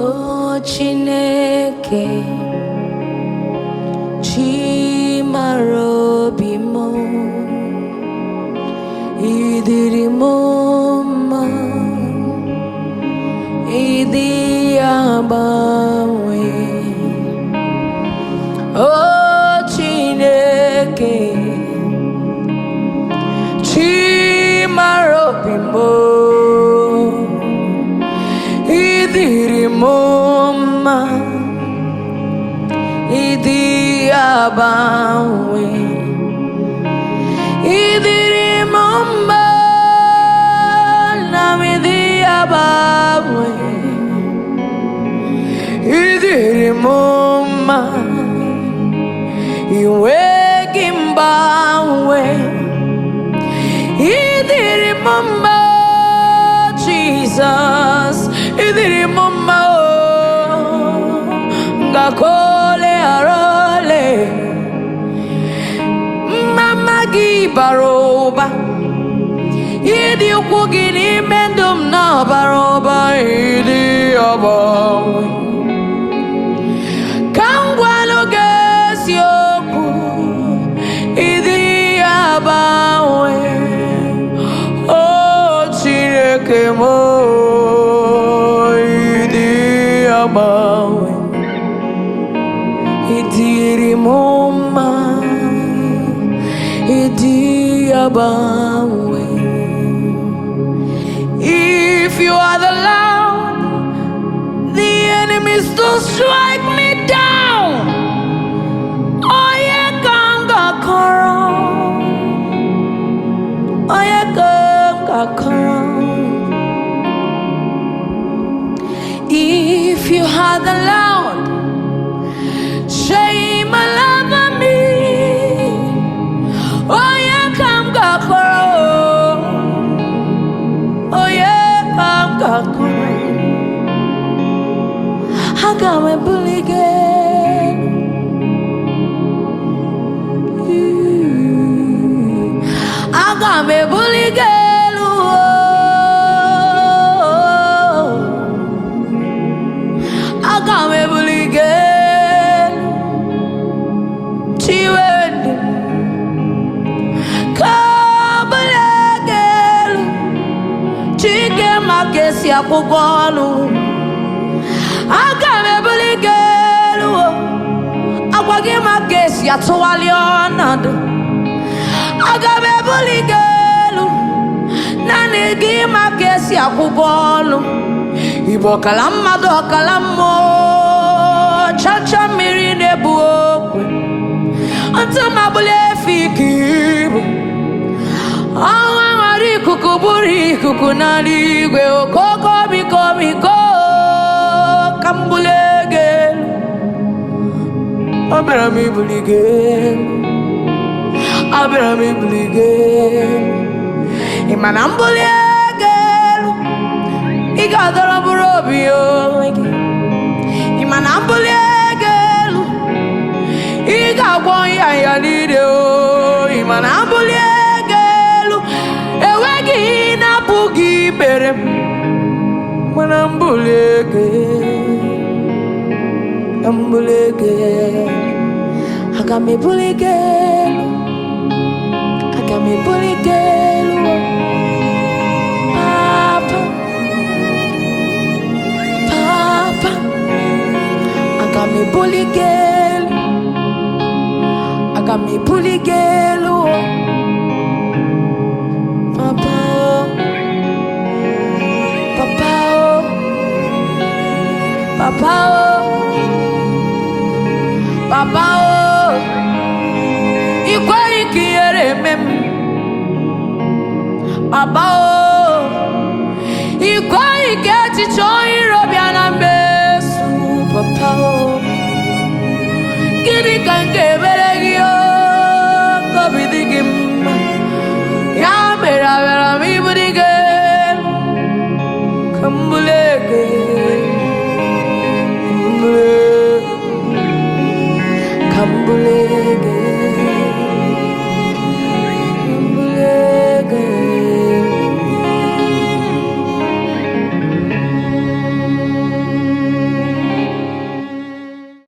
O Chineke Chimarobi mo Idirim ma Idi abawe O Chineke Chimarobi mo Idirim ma Idi abawe Idirim ma Nam Idi abawe Idirim ma Iwe gimbawe Idirim ma Jesus Idirim ma Ngakole arole Mama gibaroba Idi ukugini mendum na baroba Idi abawe Kangwalo gesyoku Idi abawe Oh Chineke mo Idi abawe Idirim ma Idi abawe If you are the Lord, the enemies to strike me down. Onye ganga koro, Onye ganga koro. If you are the Lord, shame all over me. Onye ganga koro, Onye ganga koro. Aga me buligen, aga me buligen, aga me buligen, chiwendi, kabuligen, chike makesi akugonu. Aga me buligelu, agwagi magesi atuwali onadu. Aga me buligelu, nani gi magesi akugolu. Ibo kalamado kalamo, chacha miri nebuokwe. Anta mabule fikibu, awa mari kukuburi kukunali gwe okoko miko. Kambulegel, Abrami buligel, Abrami buligel. Imanambulegel, Igadara burobio. Imanambulegel, Igagwanya yalideo. Imanambulegel, Ewegi na bugi berem. Manambulege, ambulege, agame bulege, Papa, Papa, agame bulege, Papa. Papa oh, ikwe ikiere mem. Papa oh, ikwe iketi choiro biana mesu. Papa oh, kiri kange beregio kobidigim. Ya mera mi budige, kambulege. Kambule